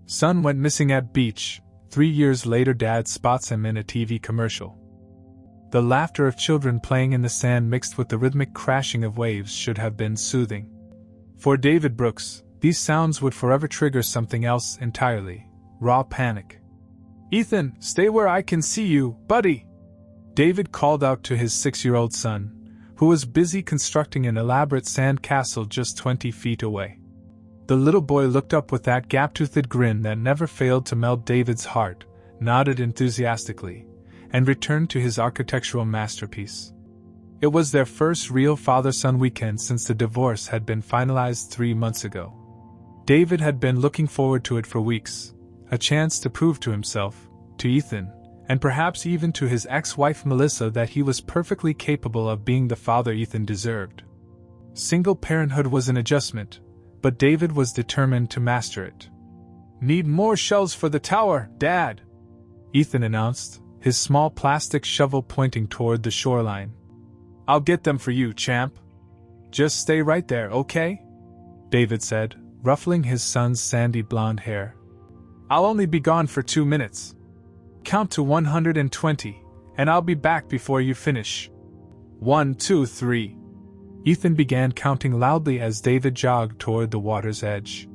Son went missing at beach. 3 years later, dad spots him in a TV commercial. The laughter of children playing in the sand mixed with the rhythmic crashing of waves should have been soothing. For David Brooks, these sounds would forever trigger something else entirely: raw panic. "Ethan, stay where I can see you, buddy!" David called out to his 6-year-old son, who was busy constructing an elaborate sand castle just 20 feet away. The little boy looked up with that gap-toothed grin that never failed to melt David's heart, nodded enthusiastically, and returned to his architectural masterpiece. It was their first real father-son weekend since the divorce had been finalized 3 months ago. David had been looking forward to it for weeks, a chance to prove to himself, to Ethan, and perhaps even to his ex-wife Melissa that he was perfectly capable of being the father Ethan deserved. Single parenthood was an adjustment, but David was determined to master it. "Need more shells for the tower, Dad," Ethan announced, his small plastic shovel pointing toward the shoreline. "I'll get them for you, champ. Just stay right there, okay?" David said, ruffling his son's sandy blonde hair. "I'll only be gone for 2 minutes. Count to 120, and I'll be back before you finish. 1, 2, 3. Ethan began counting loudly as David jogged toward the water's edge.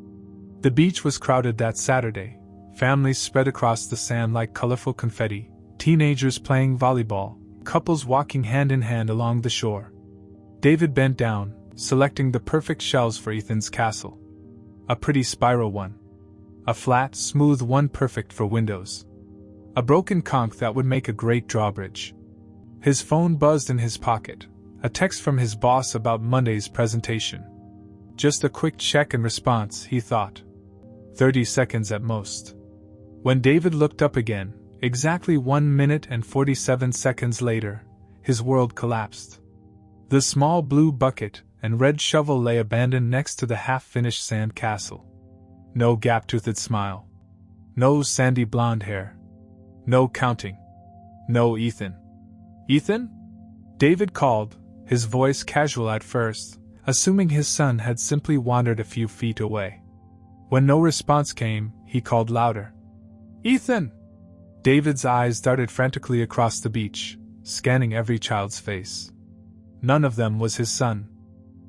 The beach was crowded that Saturday, families spread across the sand like colorful confetti, teenagers playing volleyball, couples walking hand in hand along the shore. David bent down, selecting the perfect shells for Ethan's castle. A pretty spiral one. A flat, smooth one perfect for windows. A broken conch that would make a great drawbridge. His phone buzzed in his pocket, a text from his boss about Monday's presentation. Just a quick check and response, he thought. 30 seconds at most. When David looked up again, exactly 1 minute and 47 seconds later, his world collapsed. The small blue bucket and red shovel lay abandoned next to the half-finished sand castle. No gap-toothed smile. No sandy blonde hair. No counting. No Ethan. "Ethan?" David called, his voice casual at first, assuming his son had simply wandered a few feet away. When no response came, he called louder. "Ethan!" David's eyes darted frantically across the beach, scanning every child's face. None of them was his son.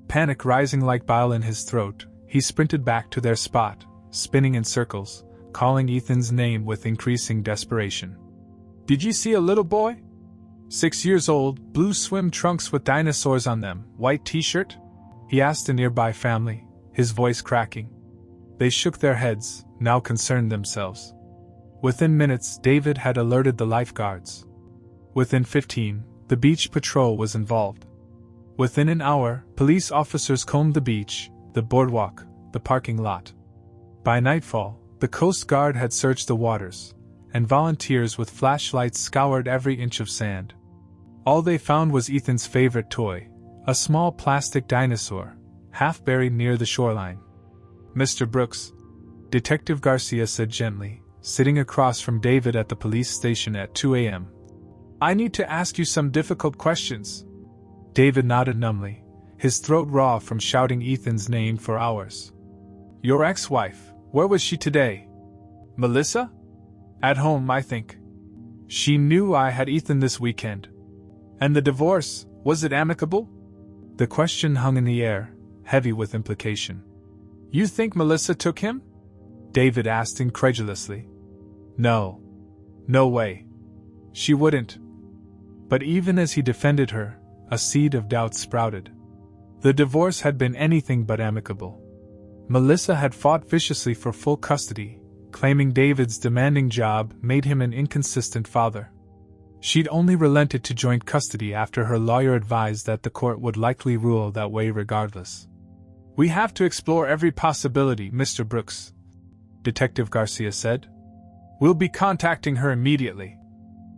Panic rising like bile in his throat, he sprinted back to their spot, spinning in circles, calling Ethan's name with increasing desperation. "Did you see a little boy? 6 years old, blue swim trunks with dinosaurs on them, white t-shirt?" he asked a nearby family, his voice cracking. They shook their heads, now concerned themselves. Within minutes, David had alerted the lifeguards. Within 15, the beach patrol was involved. Within an hour, police officers combed the beach, the boardwalk, the parking lot. By nightfall, the Coast Guard had searched the waters, and volunteers with flashlights scoured every inch of sand. All they found was Ethan's favorite toy, a small plastic dinosaur, half buried near the shoreline. "Mr. Brooks," Detective Garcia said gently, sitting across from David at the police station at 2 a.m. "I need to ask you some difficult questions." David nodded numbly, his throat raw from shouting Ethan's name for hours. "Your ex-wife, where was she today?" "Melissa? At home, I think. She knew I had Ethan this weekend. And the divorce, was it amicable?" The question hung in the air, heavy with implication. "You think Melissa took him?" David asked incredulously. "No. No way. She wouldn't." But even as he defended her, a seed of doubt sprouted. The divorce had been anything but amicable. Melissa had fought viciously for full custody, claiming David's demanding job made him an inconsistent father. She'd only relented to joint custody after her lawyer advised that the court would likely rule that way regardless. "We have to explore every possibility, Mr. Brooks," Detective Garcia said. "We'll be contacting her immediately."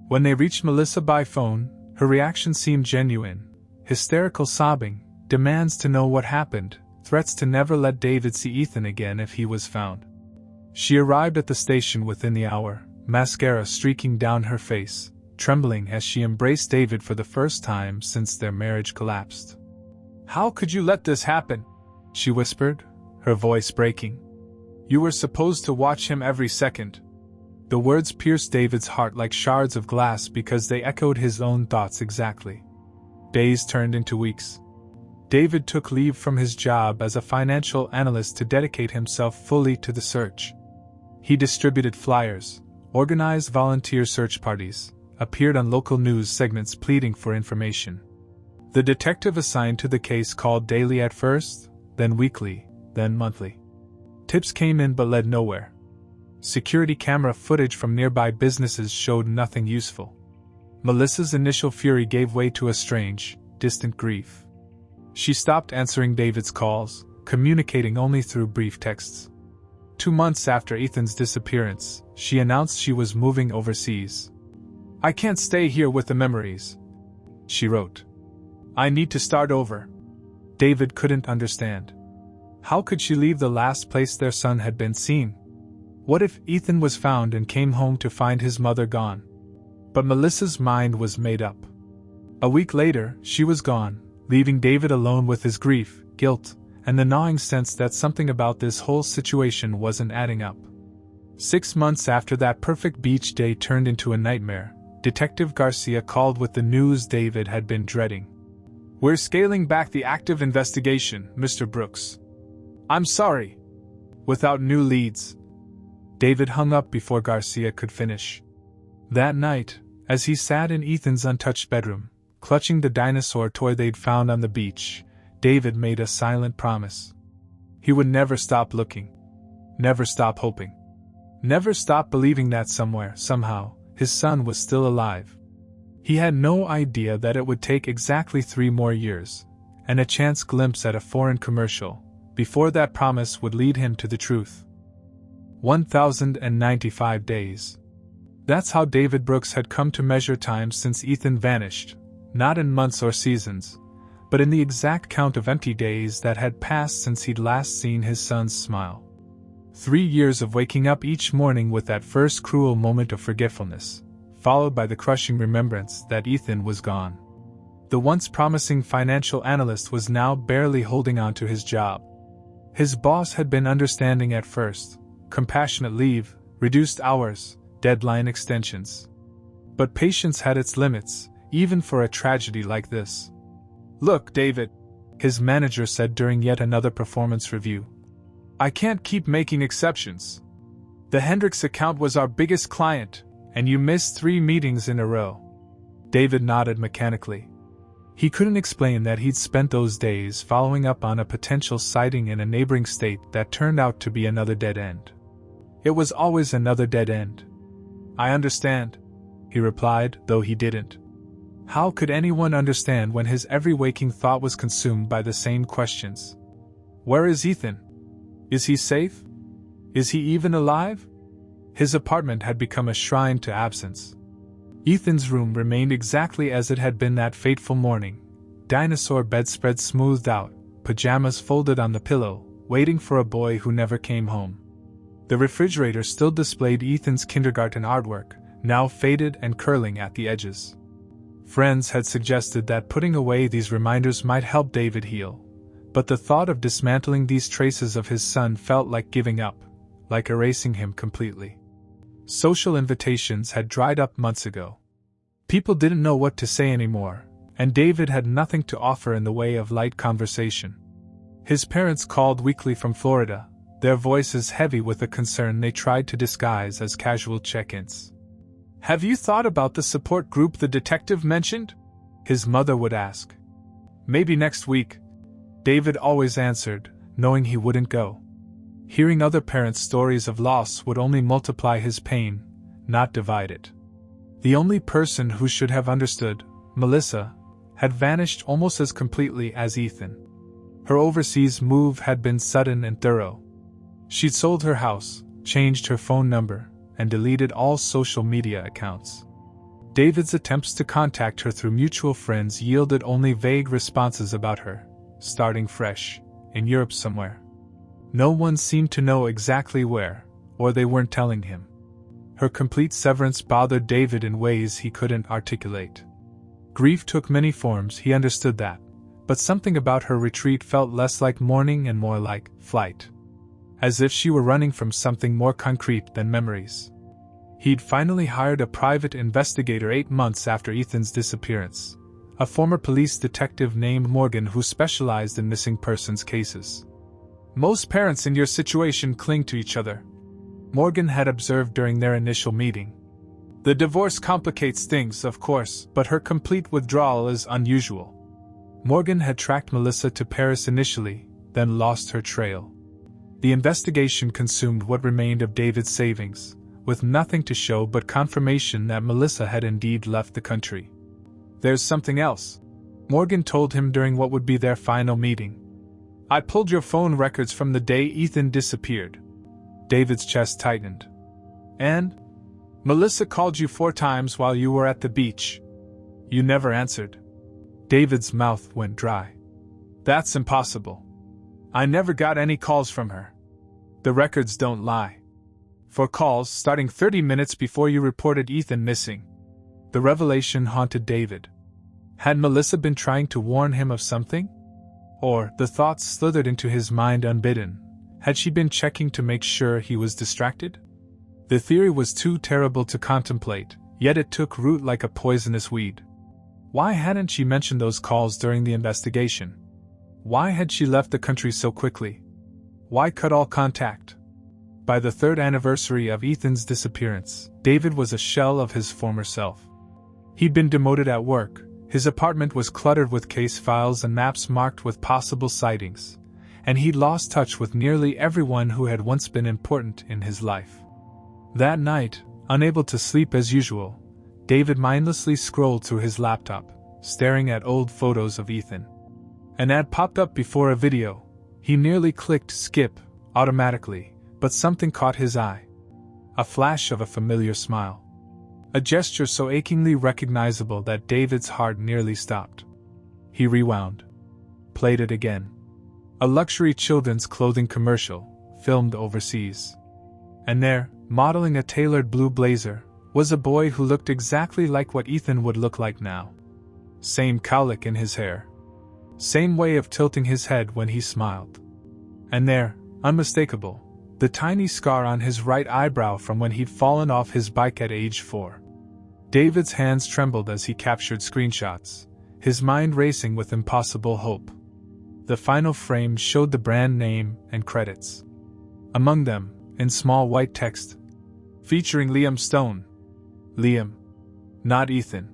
When they reached Melissa by phone, her reaction seemed genuine. Hysterical sobbing, demands to know what happened, threats to never let David see Ethan again if he was found. She arrived at the station within the hour, mascara streaking down her face, trembling as she embraced David for the first time since their marriage collapsed. "How could you let this happen?" she whispered, her voice breaking. You were supposed to watch him every second. The words pierced David's heart like shards of glass because they echoed his own thoughts exactly. Days turned into weeks. David took leave from his job as a financial analyst to dedicate himself fully to the search. He distributed flyers, organized volunteer search parties, appeared on local news segments pleading for information. The detective assigned to the case called daily at first, then weekly, then monthly. Tips came in but led nowhere. Security camera footage from nearby businesses showed nothing useful. Melissa's initial fury gave way to a strange, distant grief. She stopped answering David's calls, communicating only through brief texts. 2 months after Ethan's disappearance, she announced she was moving overseas. "I can't stay here with the memories," she wrote. "I need to start over." David couldn't understand. How could she leave the last place their son had been seen? What if Ethan was found and came home to find his mother gone? But Melissa's mind was made up. A week later, she was gone, leaving David alone with his grief, guilt, and the gnawing sense that something about this whole situation wasn't adding up. 6 months after that perfect beach day turned into a nightmare, Detective Garcia called with the news David had been dreading. "We're scaling back the active investigation, Mr. Brooks. I'm sorry." Without new leads, David hung up before Garcia could finish. That night, as he sat in Ethan's untouched bedroom, clutching the dinosaur toy they'd found on the beach, David made a silent promise. He would never stop looking. Never stop hoping. Never stop believing that somewhere, somehow, his son was still alive. He had no idea that it would take exactly 3 more years, and a chance glimpse at a foreign commercial, before that promise would lead him to the truth. 1,095 days. That's how David Brooks had come to measure time since Ethan vanished, not in months or seasons, but in the exact count of empty days that had passed since he'd last seen his son's smile. 3 years of waking up each morning with that first cruel moment of forgetfulness, followed by the crushing remembrance that Ethan was gone. The once promising financial analyst was now barely holding on to his job. His boss had been understanding at first, compassionate leave, reduced hours, deadline extensions. But patience had its limits, even for a tragedy like this. "Look, David," his manager said during yet another performance review. "I can't keep making exceptions. The Hendricks account was our biggest client, and you missed 3 meetings in a row." David nodded mechanically. He couldn't explain that he'd spent those days following up on a potential sighting in a neighboring state that turned out to be another dead end. It was always another dead end. "I understand," he replied, though he didn't. How could anyone understand when his every waking thought was consumed by the same questions? Where is Ethan? Is he safe? Is he even alive? His apartment had become a shrine to absence. Ethan's room remained exactly as it had been that fateful morning, dinosaur bedspread smoothed out, pajamas folded on the pillow, waiting for a boy who never came home. The refrigerator still displayed Ethan's kindergarten artwork, now faded and curling at the edges. Friends had suggested that putting away these reminders might help David heal, but the thought of dismantling these traces of his son felt like giving up, like erasing him completely. Social invitations had dried up months ago. People didn't know what to say anymore, and David had nothing to offer in the way of light conversation. His parents called weekly from Florida, their voices heavy with a concern they tried to disguise as casual check-ins. "Have you thought about the support group the detective mentioned?" his mother would ask. "Maybe next week," David always answered, knowing he wouldn't go. Hearing other parents' stories of loss would only multiply his pain, not divide it. The only person who should have understood, Melissa, had vanished almost as completely as Ethan. Her overseas move had been sudden and thorough. She'd sold her house, changed her phone number, and deleted all social media accounts. David's attempts to contact her through mutual friends yielded only vague responses about her, starting fresh, in Europe somewhere. No one seemed to know exactly where, or they weren't telling him. Her complete severance bothered David in ways he couldn't articulate. Grief took many forms, he understood that, but something about her retreat felt less like mourning and more like flight. as if she were running from something more concrete than memories. He'd finally hired a private investigator 8 months after Ethan's disappearance, a former police detective named Morgan who specialized in missing persons cases. "Most parents in your situation cling to each other," Morgan had observed during their initial meeting. "The divorce complicates things, of course, but her complete withdrawal is unusual." Morgan had tracked Melissa to Paris initially, then lost her trail. The investigation consumed what remained of David's savings, with nothing to show but confirmation that Melissa had indeed left the country. "There's something else," Morgan told him during what would be their final meeting. "I pulled your phone records from the day Ethan disappeared." David's chest tightened. "And? Melissa called you 4 times while you were at the beach. You never answered." David's mouth went dry. "That's impossible. I never got any calls from her. The records don't lie. 4 calls starting 30 minutes before you reported Ethan missing." The revelation haunted David. Had Melissa been trying to warn him of something? Or, the thoughts slithered into his mind unbidden, had she been checking to make sure he was distracted? The theory was too terrible to contemplate, yet it took root like a poisonous weed. Why hadn't she mentioned those calls during the investigation? Why had she left the country so quickly? Why cut all contact? By the 3rd anniversary of Ethan's disappearance, David was a shell of his former self. He'd been demoted at work, his apartment was cluttered with case files and maps marked with possible sightings, and he'd lost touch with nearly everyone who had once been important in his life. That night, unable to sleep as usual, David mindlessly scrolled through his laptop, staring at old photos of Ethan. An ad popped up before a video. He nearly clicked skip automatically, but something caught his eye. A flash of a familiar smile. A gesture so achingly recognizable that David's heart nearly stopped. He rewound. Played it again. A luxury children's clothing commercial, filmed overseas. And there, modeling a tailored blue blazer, was a boy who looked exactly like what Ethan would look like now. Same cowlick in his hair. Same way of tilting his head when he smiled. And there, unmistakable, the tiny scar on his right eyebrow from when he'd fallen off his bike at age 4. David's hands trembled as he captured screenshots, his mind racing with impossible hope. The final frame showed the brand name and credits. Among them, in small white text, featuring Liam Stone. Liam. Not Ethan.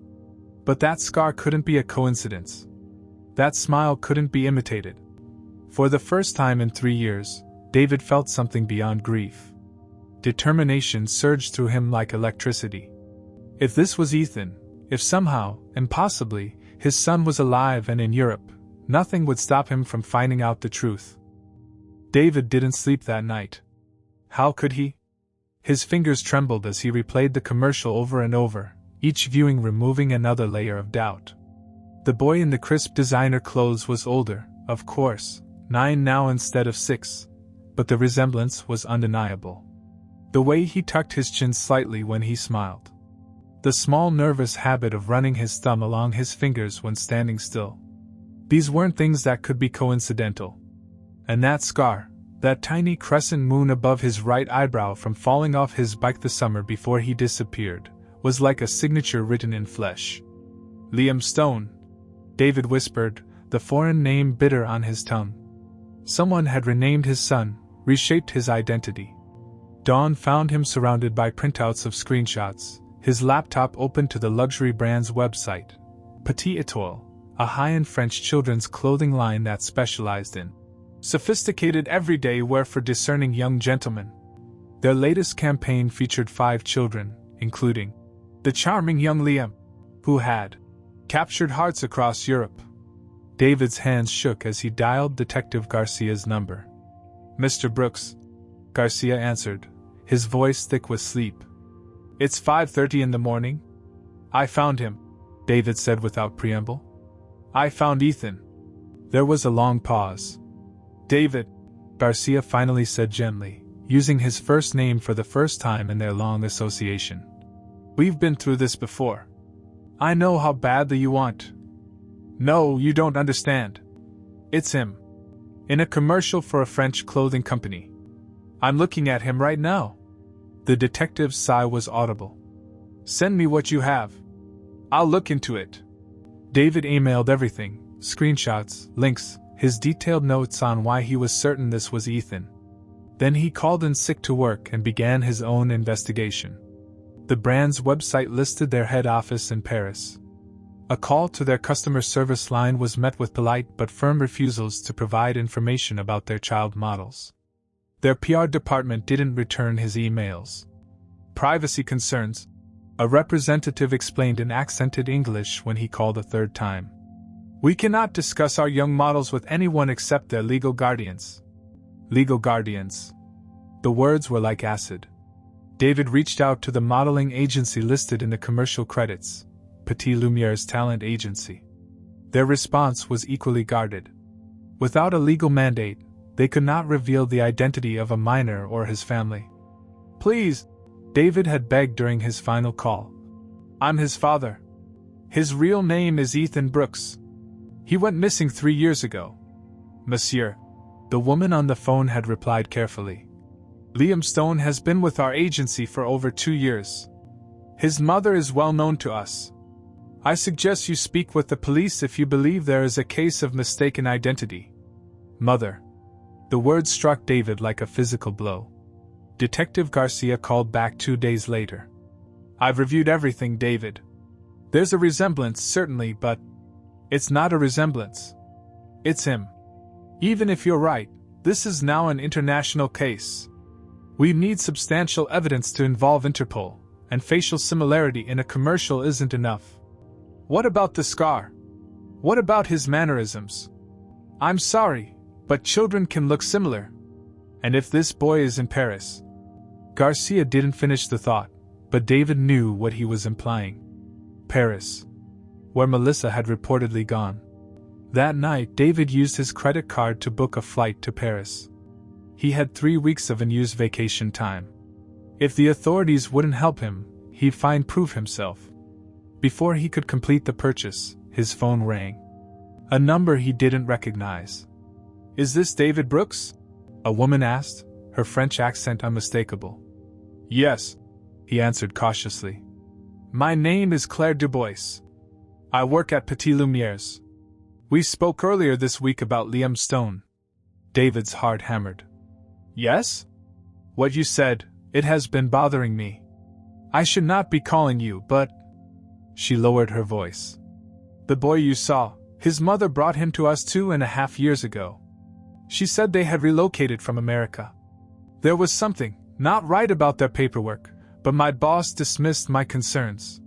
But that scar couldn't be a coincidence. That smile couldn't be imitated. For the first time in 3 years, David felt something beyond grief. Determination surged through him like electricity. If this was Ethan, if somehow, impossibly, his son was alive and in Europe, nothing would stop him from finding out the truth. David didn't sleep that night. How could he? His fingers trembled as he replayed the commercial over and over, each viewing removing another layer of doubt. The boy in the crisp designer clothes was older, of course, 9 now instead of 6, but the resemblance was undeniable. The way he tucked his chin slightly when he smiled. The small nervous habit of running his thumb along his fingers when standing still. These weren't things that could be coincidental. And that scar, that tiny crescent moon above his right eyebrow from falling off his bike the summer before he disappeared, was like a signature written in flesh. Liam Stone, David whispered, the foreign name bitter on his tongue. Someone had renamed his son, reshaped his identity. Dawn found him surrounded by printouts of screenshots, his laptop open to the luxury brand's website, Petit Étoile, a high-end French children's clothing line that specialized in sophisticated everyday wear for discerning young gentlemen. Their latest campaign featured 5 children, including the charming young Liam, who had captured hearts across Europe. David's hands shook as he dialed Detective Garcia's number. "Mr. Brooks," Garcia answered, his voice thick with sleep. "It's 5:30 in the morning." "I found him," David said without preamble. "I found Ethan." There was a long pause. "David," Garcia finally said gently, using his first name for the first time in their long association. "We've been through this before. I know how badly you want." "No, you don't understand. It's him. In a commercial for a French clothing company. I'm looking at him right now. The detective's sigh was audible. Send me what you have. I'll look into it. David emailed everything, screenshots, links, his detailed notes on why he was certain this was Ethan. Then he called in sick to work and began his own investigation. The brand's website listed their head office in Paris. A call to their customer service line was met with polite but firm refusals to provide information about their child models. Their PR department didn't return his emails. Privacy concerns, a representative explained in accented English when he called a third time. We cannot discuss our young models with anyone except their legal guardians. Legal guardians. The words were like acid. David reached out to the modeling agency listed in the commercial credits, Petit Lumiere's talent agency. Their response was equally guarded. Without a legal mandate, they could not reveal the identity of a minor or his family. Please, David had begged during his final call. I'm his father. His real name is Ethan Brooks. He went missing 3 years ago. Monsieur, the woman on the phone had replied carefully. Liam Stone has been with our agency for over 2 years. His mother is well known to us. I suggest you speak with the police if you believe there is a case of mistaken identity. Mother. The words struck David like a physical blow. Detective Garcia called back 2 days later. I've reviewed everything, David. There's a resemblance, certainly, but it's not a resemblance. It's him. Even if you're right, this is now an international case. We need substantial evidence to involve Interpol, and facial similarity in a commercial isn't enough. What about the scar? What about his mannerisms? I'm sorry, but children can look similar. And if this boy is in Paris? Garcia didn't finish the thought, but David knew what he was implying. Paris, where Melissa had reportedly gone. That night, David used his credit card to book a flight to Paris. He had 3 weeks of unused vacation time. If the authorities wouldn't help him, he'd find proof himself. Before he could complete the purchase, his phone rang. A number he didn't recognize. Is this David Brooks? A woman asked, her French accent unmistakable. Yes, he answered cautiously. My name is Claire Dubois. I work at Petit Lumieres. We spoke earlier this week about Liam Stone. David's heart hammered. Yes? What you said, it has been bothering me. I should not be calling you, but... She lowered her voice. The boy you saw, his mother brought him to us 2.5 years ago. She said they had relocated from America. There was something not right about their paperwork, but my boss dismissed my concerns.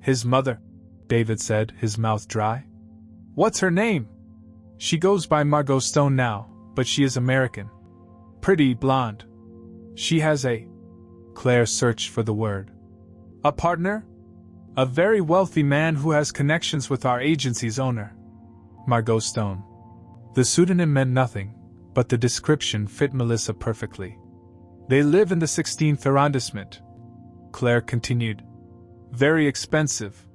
His mother, David said, his mouth dry. What's her name? She goes by Margot Stone now, but she is American. Pretty blonde. She has a... Claire searched for the word. A partner? A very wealthy man who has connections with our agency's owner. Margot Stone. The pseudonym meant nothing, but the description fit Melissa perfectly. They live in the 16th arrondissement. Claire continued. Very expensive.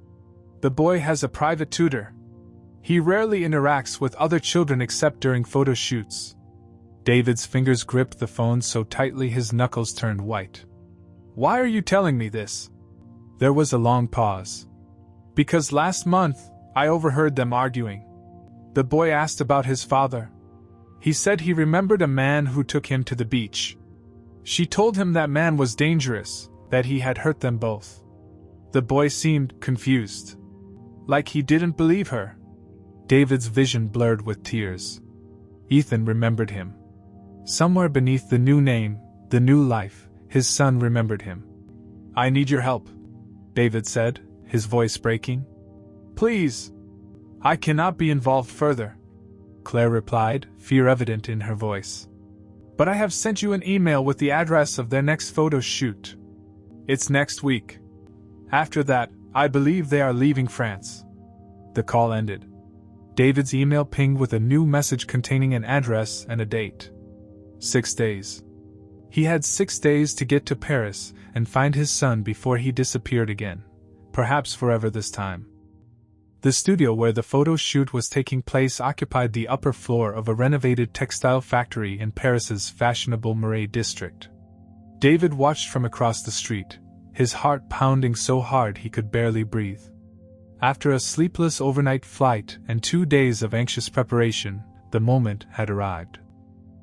The boy has a private tutor. He rarely interacts with other children except during photo shoots. David's fingers gripped the phone so tightly his knuckles turned white. Why are you telling me this? There was a long pause. Because last month, I overheard them arguing. The boy asked about his father. He said he remembered a man who took him to the beach. She told him that man was dangerous, that he had hurt them both. The boy seemed confused. Like he didn't believe her. David's vision blurred with tears. Ethan remembered him. Somewhere beneath the new name, the new life, his son remembered him. I need your help, David said, his voice breaking. Please. I cannot be involved further, Claire replied, fear evident in her voice. But I have sent you an email with the address of their next photo shoot. It's next week. After that, I believe they are leaving France. The call ended. David's email pinged with a new message containing an address and a date. 6 days. He had 6 days to get to Paris and find his son before he disappeared again, perhaps forever this time. The studio where the photo shoot was taking place occupied the upper floor of a renovated textile factory in Paris's fashionable Marais district. David watched from across the street, his heart pounding so hard he could barely breathe. After a sleepless overnight flight and 2 days of anxious preparation, the moment had arrived.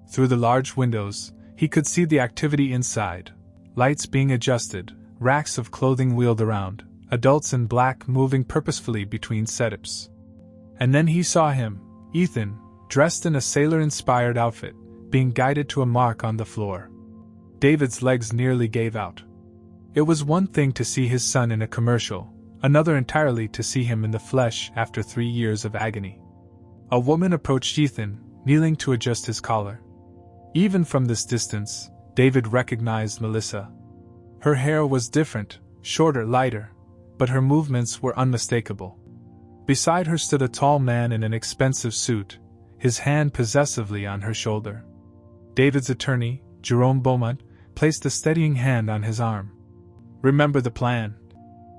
Through the large windows, he could see the activity inside, lights being adjusted, racks of clothing wheeled around, adults in black moving purposefully between setups. And then he saw him, Ethan, dressed in a sailor-inspired outfit, being guided to a mark on the floor. David's legs nearly gave out. It was one thing to see his son in a commercial, another entirely to see him in the flesh after 3 years of agony. A woman approached Ethan, kneeling to adjust his collar. Even from this distance, David recognized Melissa. Her hair was different, shorter, lighter, but her movements were unmistakable. Beside her stood a tall man in an expensive suit, his hand possessively on her shoulder. David's attorney, Jerome Beaumont, placed a steadying hand on his arm. "Remember the plan,"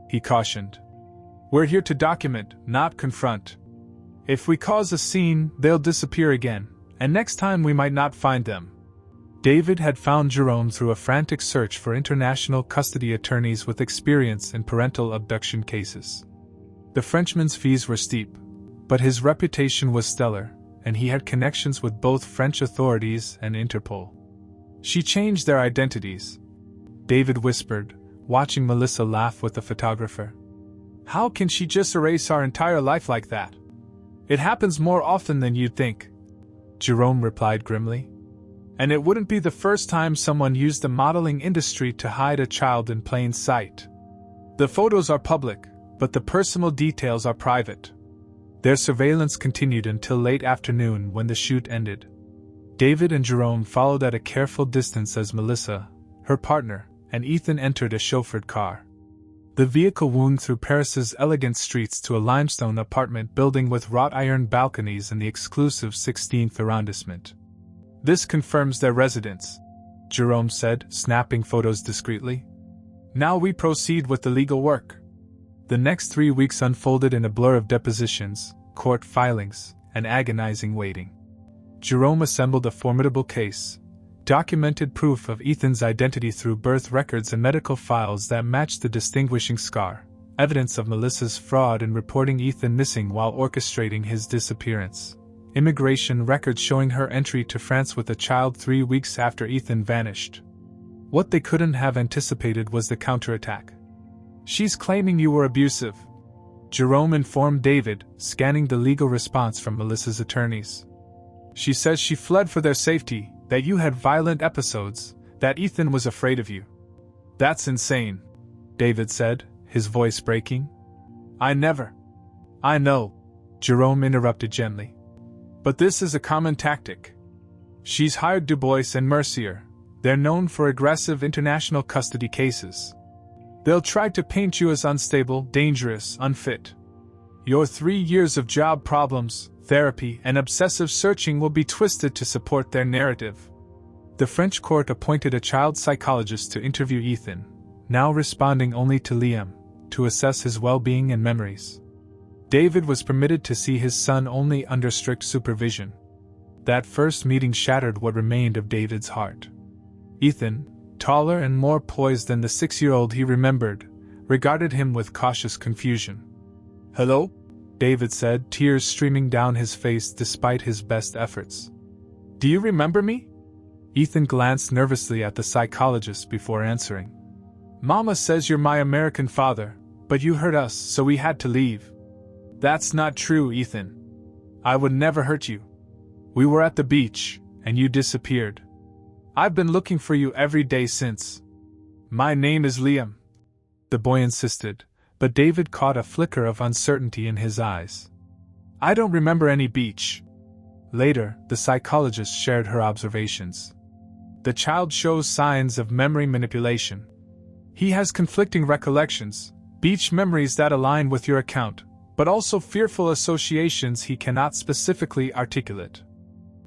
he cautioned. "We're here to document, not confront. If we cause a scene, they'll disappear again, and next time we might not find them." David had found Jerome through a frantic search for international custody attorneys with experience in parental abduction cases. The Frenchman's fees were steep, but his reputation was stellar, and he had connections with both French authorities and Interpol. "She changed their identities," David whispered, watching Melissa laugh with the photographer. "How can she just erase our entire life like that?" "It happens more often than you'd think," Jerome replied grimly. "And it wouldn't be the first time someone used the modeling industry to hide a child in plain sight. The photos are public, but the personal details are private." Their surveillance continued until late afternoon when the shoot ended. David and Jerome followed at a careful distance as Melissa, her partner, and Ethan entered a chauffeured car. The vehicle wound through Paris's elegant streets to a limestone apartment building with wrought iron balconies in the exclusive 16th arrondissement. "This confirms their residence," Jerome said, snapping photos discreetly. "Now we proceed with the legal work." The next 3 weeks unfolded in a blur of depositions, court filings, and agonizing waiting. Jerome assembled a formidable case, documented proof of Ethan's identity through birth records and medical files that matched the distinguishing scar, evidence of Melissa's fraud in reporting Ethan missing while orchestrating his disappearance, immigration records showing her entry to France with a child 3 weeks after Ethan vanished. What they couldn't have anticipated was the counterattack. "She's claiming you were abusive," Jerome informed David, scanning the legal response from Melissa's attorneys. "She says she fled for their safety, that you had violent episodes, that Ethan was afraid of you." "That's insane," David said, his voice breaking. "I know," Jerome interrupted gently. "But this is a common tactic. She's hired Dubois and Mercier. They're known for aggressive international custody cases. They'll try to paint you as unstable, dangerous, unfit. Your 3 years of job problems, therapy, and obsessive searching will be twisted to support their narrative." The French court appointed a child psychologist to interview Ethan, now responding only to Liam, to assess his well-being and memories. David was permitted to see his son only under strict supervision. That first meeting shattered what remained of David's heart. Ethan, taller and more poised than the 6-year-old he remembered, regarded him with cautious confusion. "Hello?" David said, tears streaming down his face despite his best efforts. "Do you remember me?" Ethan glanced nervously at the psychologist before answering. "Mama says you're my American father, but you hurt us, so we had to leave." "That's not true, Ethan. I would never hurt you. We were at the beach, and you disappeared. I've been looking for you every day since." "My name is Liam," the boy insisted, but David caught a flicker of uncertainty in his eyes. "I don't remember any beach." Later, the psychologist shared her observations. "The child shows signs of memory manipulation. He has conflicting recollections, beach memories that align with your account, but also fearful associations he cannot specifically articulate.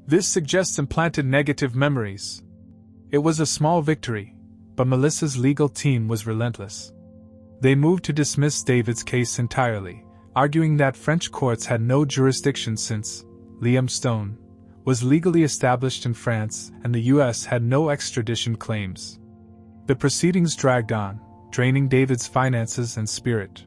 This suggests implanted negative memories." It was a small victory, but Melissa's legal team was relentless. They moved to dismiss David's case entirely, arguing that French courts had no jurisdiction since Liam Stone was legally established in France and the US had no extradition claims. The proceedings dragged on, draining David's finances and spirit.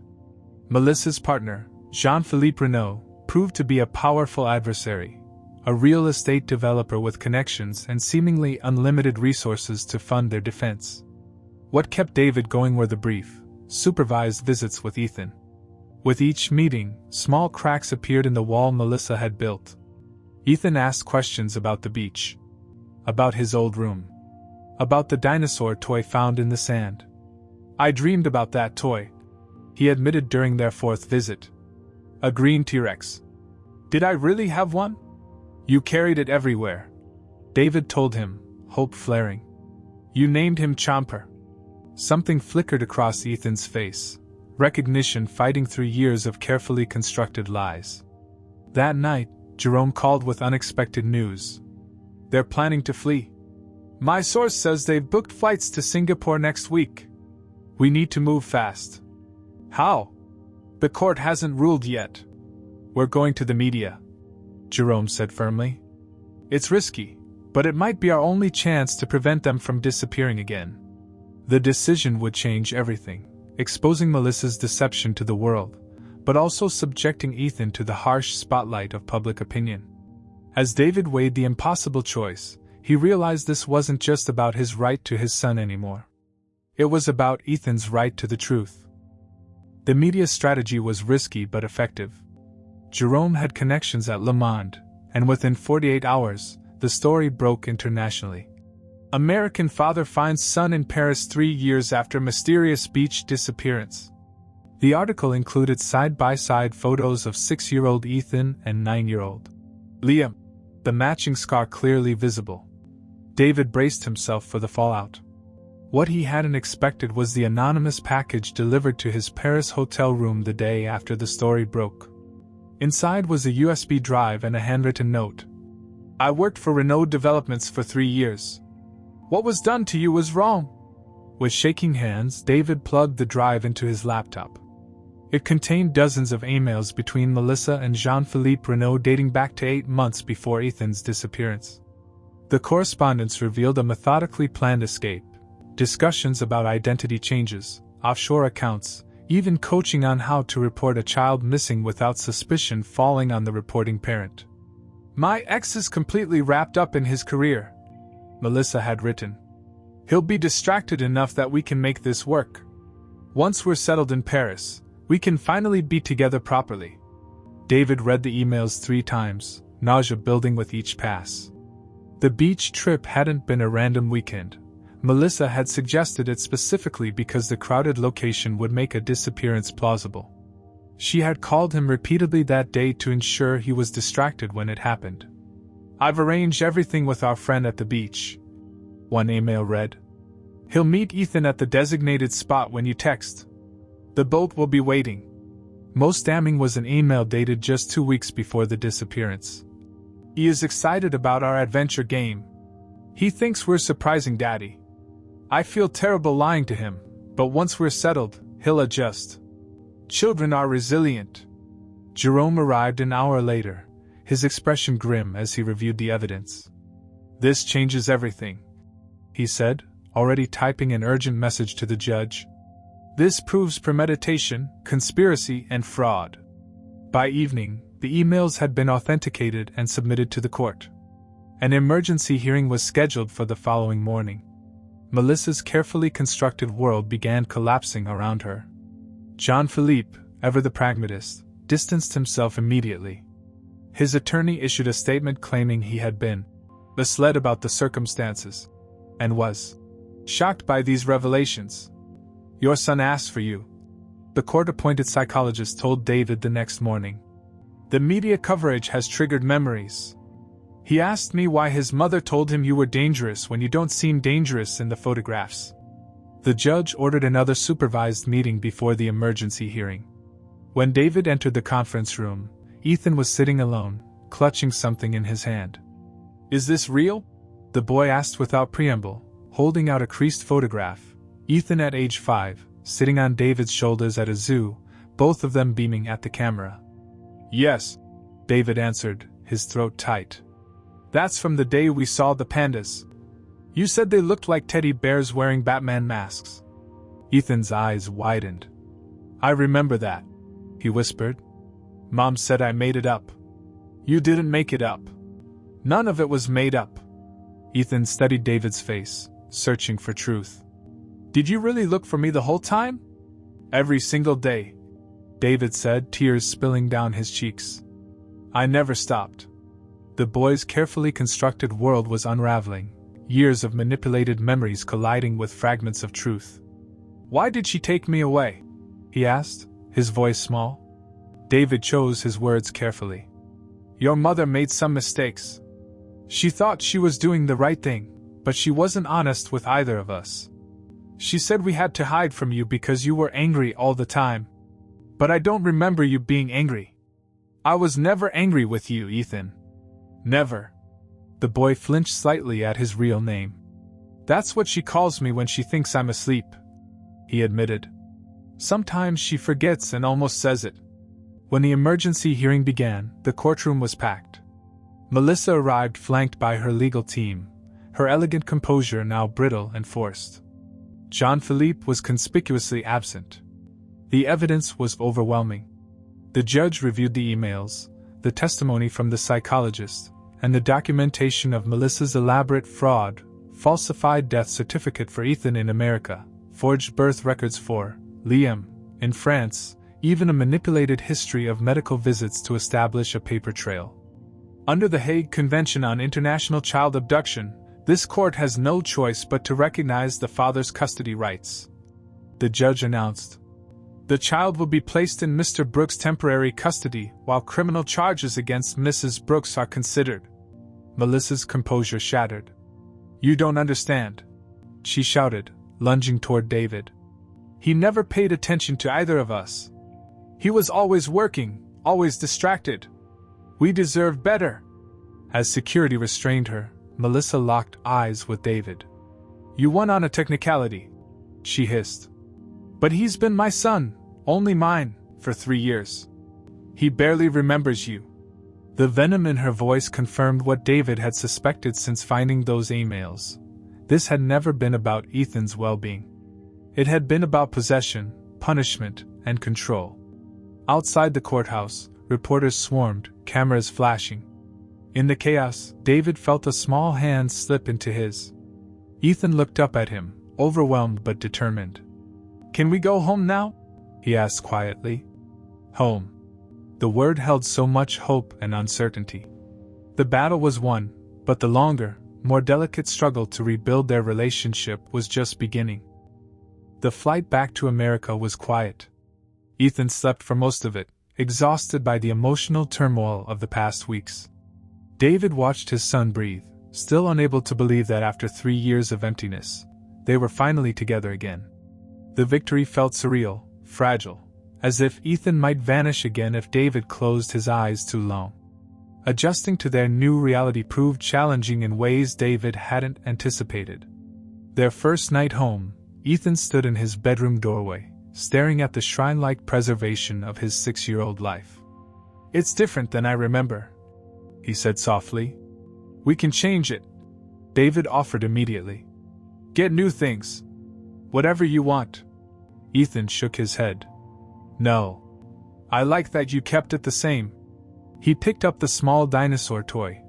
Melissa's partner, Jean-Philippe Renaud, proved to be a powerful adversary, a real estate developer with connections and seemingly unlimited resources to fund their defense. What kept David going were the brief, supervised visits with Ethan. With each meeting, small cracks appeared in the wall Melissa had built. Ethan asked questions about the beach, about his old room, about the dinosaur toy found in the sand. "I dreamed about that toy," he admitted during their fourth visit. "A green T-Rex. Did I really have one?" "You carried it everywhere," David told him, hope flaring. "You named him Chomper." Something flickered across Ethan's face, recognition fighting through years of carefully constructed lies. That night, Jerome called with unexpected news. "They're planning to flee. My source says they've booked flights to Singapore next week. We need to move fast." "How?" "The court hasn't ruled yet." "We're going to the media," Jerome said firmly. "It's risky, but it might be our only chance to prevent them from disappearing again." The decision would change everything, exposing Melissa's deception to the world, but also subjecting Ethan to the harsh spotlight of public opinion. As David weighed the impossible choice, he realized this wasn't just about his right to his son anymore. It was about Ethan's right to the truth. The media strategy was risky but effective. Jerome had connections at Le Monde, and within 48 hours, the story broke internationally. American father finds son in Paris 3 years after mysterious beach disappearance. The article included side-by-side photos of 6-year-old Ethan and 9-year-old Liam, the matching scar clearly visible. David braced himself for the fallout. What he hadn't expected was the anonymous package delivered to his Paris hotel room the day after the story broke. Inside was a USB drive and a handwritten note. "I worked for Renaud Developments for 3 years. What was done to you was wrong." With shaking hands, David plugged the drive into his laptop. It contained dozens of emails between Melissa and Jean-Philippe Renaud dating back to 8 months before Ethan's disappearance. The correspondence revealed a methodically planned escape, discussions about identity changes, offshore accounts, even coaching on how to report a child missing without suspicion falling on the reporting parent. "My ex is completely wrapped up in his career," Melissa had written. "He'll be distracted enough that we can make this work. Once we're settled in Paris, we can finally be together properly." David read the emails 3 times, nausea building with each pass. The beach trip hadn't been a random weekend. Melissa had suggested it specifically because the crowded location would make a disappearance plausible. She had called him repeatedly that day to ensure he was distracted when it happened. "I've arranged everything with our friend at the beach," one email read. "He'll meet Ethan at the designated spot when you text. The boat will be waiting." Most damning was an email dated just 2 weeks before the disappearance. "He is excited about our adventure game. He thinks we're surprising Daddy. I feel terrible lying to him, but once we're settled, he'll adjust. Children are resilient." Jerome arrived an hour later, his expression grim as he reviewed the evidence. "This changes everything," he said, already typing an urgent message to the judge. "This proves premeditation, conspiracy, and fraud." By evening, the emails had been authenticated and submitted to the court. An emergency hearing was scheduled for the following morning. Melissa's carefully constructed world began collapsing around her. Jean-Philippe, ever the pragmatist, distanced himself immediately. His attorney issued a statement claiming he had been misled about the circumstances and was shocked by these revelations. "Your son asked for you," the court-appointed psychologist told David the next morning. "The media coverage has triggered memories. He asked me why his mother told him you were dangerous when you don't seem dangerous in the photographs." The judge ordered another supervised meeting before the emergency hearing. When David entered the conference room, Ethan was sitting alone, clutching something in his hand. "Is this real?" the boy asked without preamble, holding out a creased photograph. Ethan at age 5, sitting on David's shoulders at a zoo, both of them beaming at the camera. "Yes," David answered, his throat tight. "That's from the day we saw the pandas. You said they looked like teddy bears wearing Batman masks." Ethan's eyes widened. "I remember that," he whispered. "Mom said I made it up." "You didn't make it up. None of it was made up." Ethan studied David's face, searching for truth. "Did you really look for me the whole time?" "Every single day," David said, tears spilling down his cheeks. "I never stopped." The boy's carefully constructed world was unraveling, years of manipulated memories colliding with fragments of truth. "Why did she take me away?" he asked, his voice small. David chose his words carefully. "Your mother made some mistakes. She thought she was doing the right thing, but she wasn't honest with either of us. She said we had to hide from you because you were angry all the time. But I don't remember you being angry. I was never angry with you, Ethan. Never." The boy flinched slightly at his real name. "That's what she calls me when she thinks I'm asleep," he admitted. "Sometimes she forgets and almost says it." When the emergency hearing began, the courtroom was packed. Melissa arrived flanked by her legal team, her elegant composure now brittle and forced. Jean-Philippe was conspicuously absent. The evidence was overwhelming. The judge reviewed the emails, the testimony from the psychologist, and the documentation of Melissa's elaborate fraud, falsified death certificate for Ethan in America, forged birth records for Liam in France, even a manipulated history of medical visits to establish a paper trail. Under the Hague Convention on International Child Abduction, this court has no choice but to recognize the father's custody rights. The judge announced. The child will be placed in Mr. Brooks' temporary custody while criminal charges against Mrs. Brooks are considered. Melissa's composure shattered. "You don't understand," she shouted, lunging toward David. "He never paid attention to either of us. He was always working, always distracted. We deserve better." As security restrained her, Melissa locked eyes with David. "You won on a technicality," she hissed. "But he's been my son, only mine, for 3 years. He barely remembers you." The venom in her voice confirmed what David had suspected since finding those emails. This had never been about Ethan's well-being. It had been about possession, punishment, and control. Outside the courthouse, reporters swarmed, cameras flashing. In the chaos, David felt a small hand slip into his. Ethan looked up at him, overwhelmed but determined. "Can we go home now?" he asked quietly. Home. The word held so much hope and uncertainty. The battle was won, but the longer, more delicate struggle to rebuild their relationship was just beginning. The flight back to America was quiet. Ethan slept for most of it, exhausted by the emotional turmoil of the past weeks. David watched his son breathe, still unable to believe that after 3 years of emptiness, they were finally together again. The victory felt surreal, fragile, as if Ethan might vanish again if David closed his eyes too long. Adjusting to their new reality proved challenging in ways David hadn't anticipated. Their first night home, Ethan stood in his bedroom doorway, staring at the shrine-like preservation of his 6-year-old life. "It's different than I remember," he said softly. "We can change it," David offered immediately. "Get new things. Whatever you want." Ethan shook his head. "No. I like that you kept it the same." He picked up the small dinosaur toy,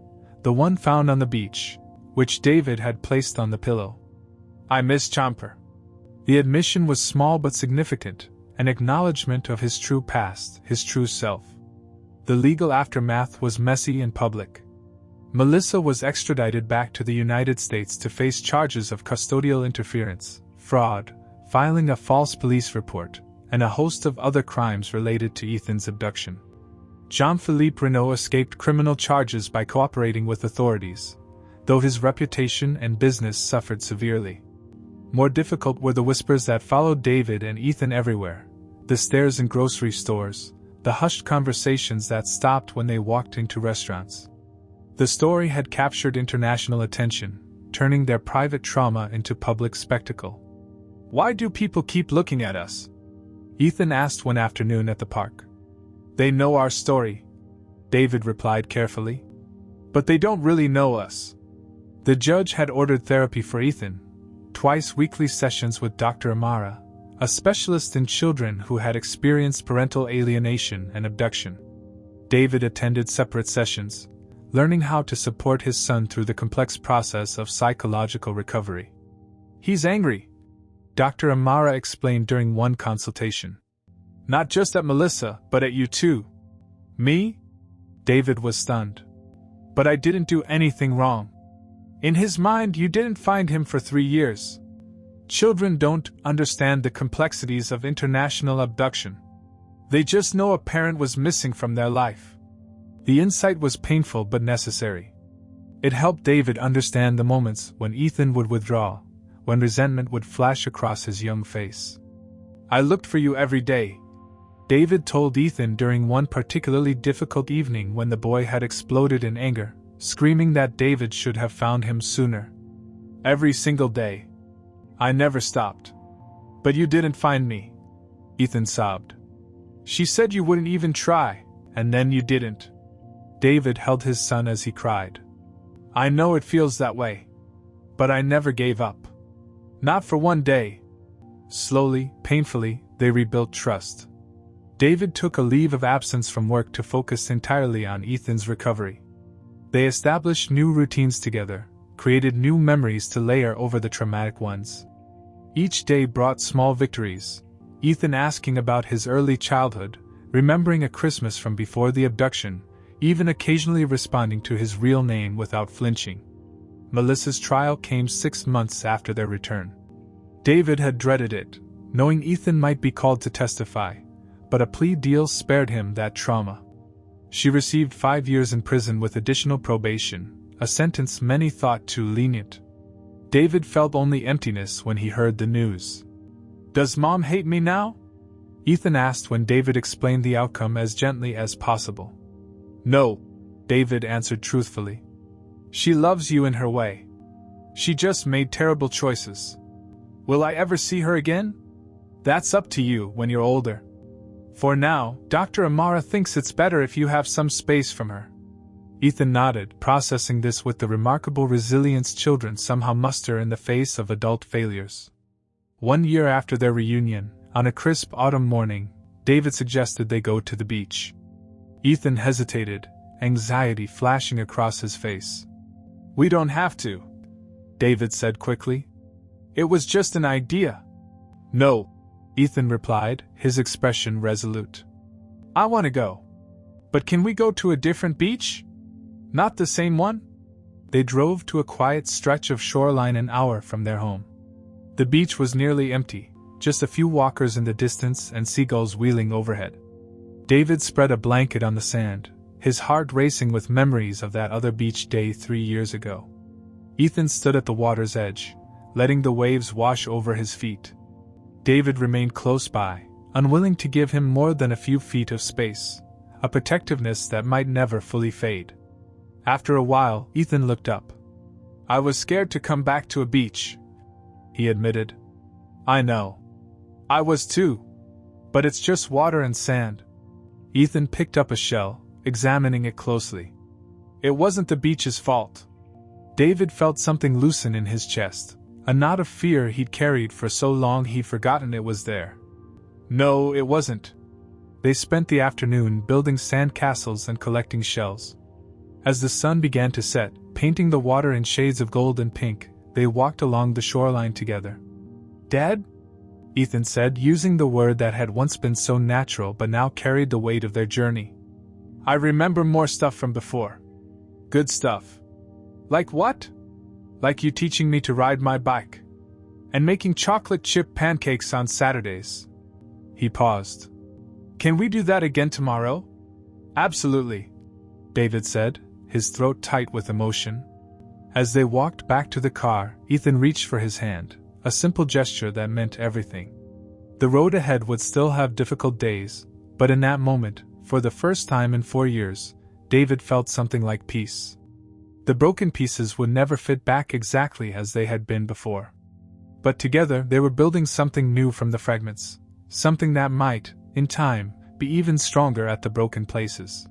the one found on the beach, which David had placed on the pillow. "I miss Chomper." The admission was small but significant, an acknowledgement of his true past, his true self. The legal aftermath was messy and public. Melissa was extradited back to the United States to face charges of custodial interference, fraud, filing a false police report, and a host of other crimes related to Ethan's abduction. Jean-Philippe Renaud escaped criminal charges by cooperating with authorities, though his reputation and business suffered severely. More difficult were the whispers that followed David and Ethan everywhere, the stares in grocery stores, the hushed conversations that stopped when they walked into restaurants. The story had captured international attention, turning their private trauma into public spectacle. "Why do people keep looking at us?" Ethan asked one afternoon at the park. They know our story, David replied carefully. But they don't really know us. The judge had ordered therapy for Ethan, twice weekly sessions with Dr. Amara, a specialist in children who had experienced parental alienation and abduction. David attended separate sessions, learning how to support his son through the complex process of psychological recovery. He's angry, Dr. Amara explained during one consultation. Not just at Melissa, but at you too. Me? David was stunned. But I didn't do anything wrong. In his mind, you didn't find him for 3 years. Children don't understand the complexities of international abduction. They just know a parent was missing from their life. The insight was painful but necessary. It helped David understand the moments when Ethan would withdraw, when resentment would flash across his young face. I looked for you every day, David told Ethan during one particularly difficult evening when the boy had exploded in anger, screaming that David should have found him sooner. Every single day. I never stopped. But you didn't find me, Ethan sobbed. She said you wouldn't even try, and then you didn't. David held his son as he cried. I know it feels that way. But I never gave up. Not for one day. Slowly, painfully, they rebuilt trust. David took a leave of absence from work to focus entirely on Ethan's recovery. They established new routines together, created new memories to layer over the traumatic ones. Each day brought small victories, Ethan asking about his early childhood, remembering a Christmas from before the abduction, even occasionally responding to his real name without flinching. Melissa's trial came 6 months after their return. David had dreaded it, knowing Ethan might be called to testify, but a plea deal spared him that trauma. She received 5 years in prison with additional probation, a sentence many thought too lenient. David felt only emptiness when he heard the news. Does Mom hate me now? Ethan asked when David explained the outcome as gently as possible. No, David answered truthfully. She loves you in her way. She just made terrible choices. Will I ever see her again? That's up to you when you're older. For now, Dr. Amara thinks it's better if you have some space from her. Ethan nodded, processing this with the remarkable resilience children somehow muster in the face of adult failures. 1 year after their reunion, on a crisp autumn morning, David suggested they go to the beach. Ethan hesitated, anxiety flashing across his face. We don't have to, David said quickly. It was just an idea. No, Ethan replied, his expression resolute. I want to go. But can we go to a different beach? Not the same one? They drove to a quiet stretch of shoreline an hour from their home. The beach was nearly empty, just a few walkers in the distance and seagulls wheeling overhead. David spread a blanket on the sand, his heart racing with memories of that other beach day 3 years ago. Ethan stood at the water's edge, letting the waves wash over his feet. David remained close by, unwilling to give him more than a few feet of space, a protectiveness that might never fully fade. After a while, Ethan looked up. I was scared to come back to a beach, he admitted. I know. I was too. But it's just water and sand. Ethan picked up a shell, examining it closely. It wasn't the beach's fault. David felt something loosen in his chest, a knot of fear he'd carried for so long he'd forgotten it was there. No, it wasn't. They spent the afternoon building sand castles and collecting shells. As the sun began to set, painting the water in shades of gold and pink, they walked along the shoreline together. Dad? Ethan said, using the word that had once been so natural but now carried the weight of their journey. I remember more stuff from before. Good stuff. Like what? Like you teaching me to ride my bike. And making chocolate chip pancakes on Saturdays. He paused. Can we do that again tomorrow? Absolutely, David said, his throat tight with emotion. As they walked back to the car, Ethan reached for his hand, a simple gesture that meant everything. The road ahead would still have difficult days, but in that moment, for the first time in 4 years, David felt something like peace. The broken pieces would never fit back exactly as they had been before. But together they were building something new from the fragments, Something that might, in time, be even stronger at the broken places.